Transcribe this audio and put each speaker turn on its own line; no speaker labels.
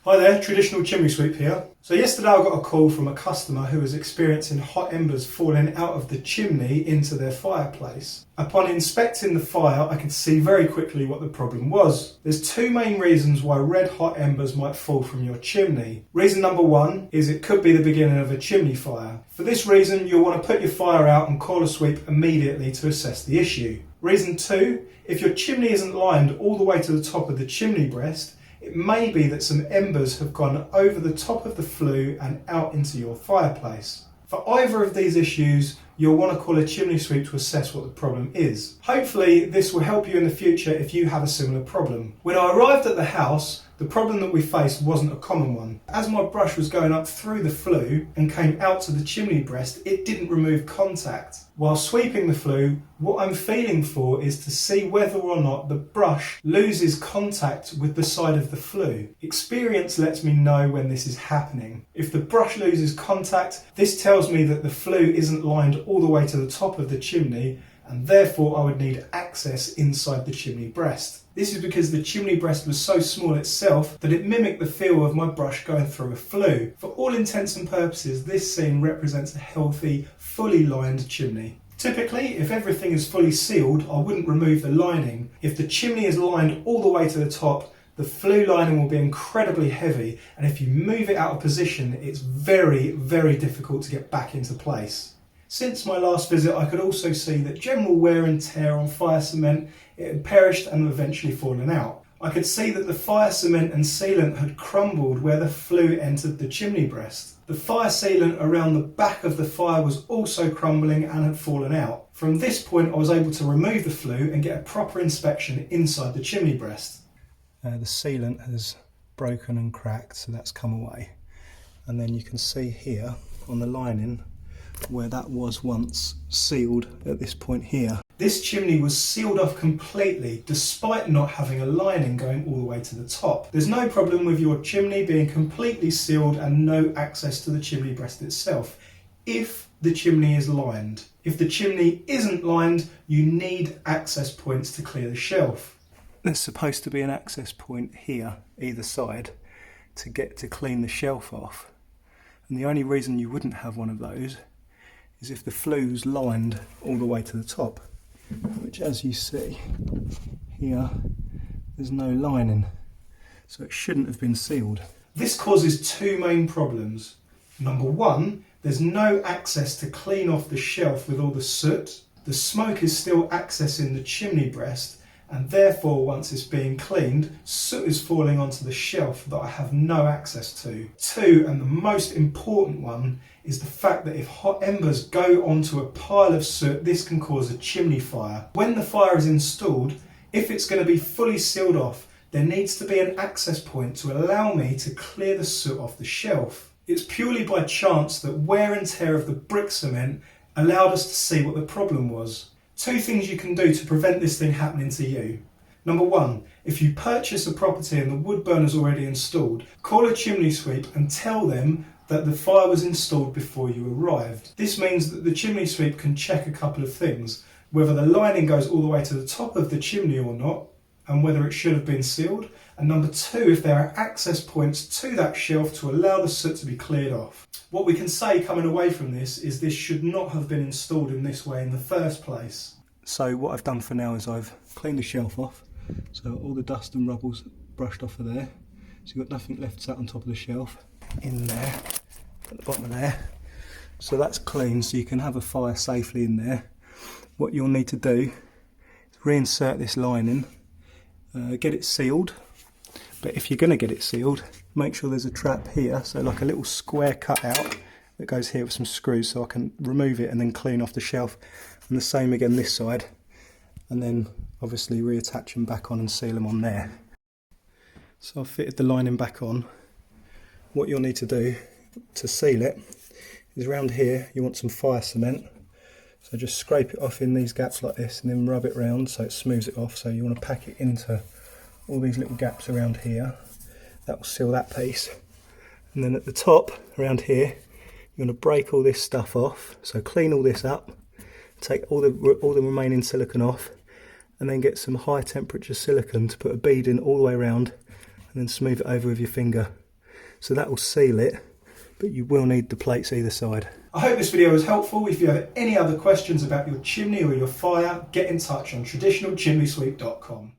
Hi there, Traditional Chimney Sweep here. So yesterday I got a call from a customer who was experiencing hot embers falling out of the chimney into their fireplace. Upon inspecting the fire, I could see very quickly what the problem was. There's two main reasons why red hot embers might fall from your chimney. Reason number one is it could be the beginning of a chimney fire. For this reason, you'll want to put your fire out and call a sweep immediately to assess the issue. Reason two, if your chimney isn't lined all the way to the top of the chimney breast, it may be that some embers have gone over the top of the flue and out into your fireplace. For either of these issues, you'll want to call a chimney sweep to assess what the problem is. Hopefully, this will help you in the future if you have a similar problem. When I arrived at the house, the problem that we faced wasn't a common one. As my brush was going up through the flue and came out to the chimney breast, it didn't remove contact. While sweeping the flue, what I'm feeling for is to see whether or not the brush loses contact with the side of the flue. Experience lets me know when this is happening. If the brush loses contact, this tells me that the flue isn't lined all the way to the top of the chimney, and therefore I would need access inside the chimney breast. This is because the chimney breast was so small itself that it mimicked the feel of my brush going through a flue. For all intents and purposes, this scene represents a healthy, fully lined chimney. Typically, if everything is fully sealed, I wouldn't remove the lining. If the chimney is lined all the way to the top, the flue lining will be incredibly heavy, and if you move it out of position, it's very, very difficult to get back into place. Since my last visit, I could also see that general wear and tear on fire cement, it had perished and eventually fallen out. I could see that the fire cement and sealant had crumbled where the flue entered the chimney breast. The fire sealant around the back of the fire was also crumbling and had fallen out. From this point, I was able to remove the flue and get a proper inspection inside the chimney breast. The sealant has broken and cracked, so that's come away. And then you can see here on the lining where that was once sealed at this point here. This chimney was sealed off completely despite not having a lining going all the way to the top. There's no problem with your chimney being completely sealed and no access to the chimney breast itself if the chimney is lined. If the chimney isn't lined, you need access points to clear the shelf. There's supposed to be an access point here either side to clean the shelf off, and the only reason you wouldn't have one of those is if the flue's lined all the way to the top, which, as you see here, there's no lining, so it shouldn't have been sealed. This causes two main problems. Number one, there's no access to clean off the shelf with all the soot. The smoke is still accessing the chimney breast, and therefore once it's being cleaned, soot is falling onto the shelf that I have no access to. Two, and the most important one, is the fact that if hot embers go onto a pile of soot, this can cause a chimney fire. When the fire is installed, if it's going to be fully sealed off, there needs to be an access point to allow me to clear the soot off the shelf. It's purely by chance that wear and tear of the brick cement allowed us to see what the problem was. Two things you can do to prevent this thing happening to you. Number one, if you purchase a property and the wood burner's already installed, call a chimney sweep and tell them that the fire was installed before you arrived. This means that the chimney sweep can check a couple of things, whether the lining goes all the way to the top of the chimney or not, and whether it should have been sealed. And number two, if there are access points to that shelf to allow the soot to be cleared off. What we can say coming away from this is this should not have been installed in this way in the first place. So what I've done for now is I've cleaned the shelf off, so all the dust and rubble's brushed off of there, so you've got nothing left sat on top of the shelf. In there, at the bottom of there. So that's clean, so you can have a fire safely in there. What you'll need to do is reinsert this lining, get it sealed, but if you're going to get it sealed, make sure there's a trap here, so like a little square cut out that goes here with some screws so I can remove it and then clean off the shelf, and the same again this side, and then obviously reattach them back on and seal them on there. So I've fitted the lining back on. What you'll need to do to seal it is around here you want some fire cement, so just scrape it off in these gaps like this and then rub it round so it smooths it off. So you want to pack it into all these little gaps around here. That will seal that piece, and then at the top around here you want to break all this stuff off, so clean all this up, take all the remaining silicone off, and then get some high temperature silicone to put a bead in all the way around and then smooth it over with your finger. so that will seal it, but you will need the plates either side. I hope this video was helpful. If you have any other questions about your chimney or your fire, get in touch on traditionalchimneysweep.com.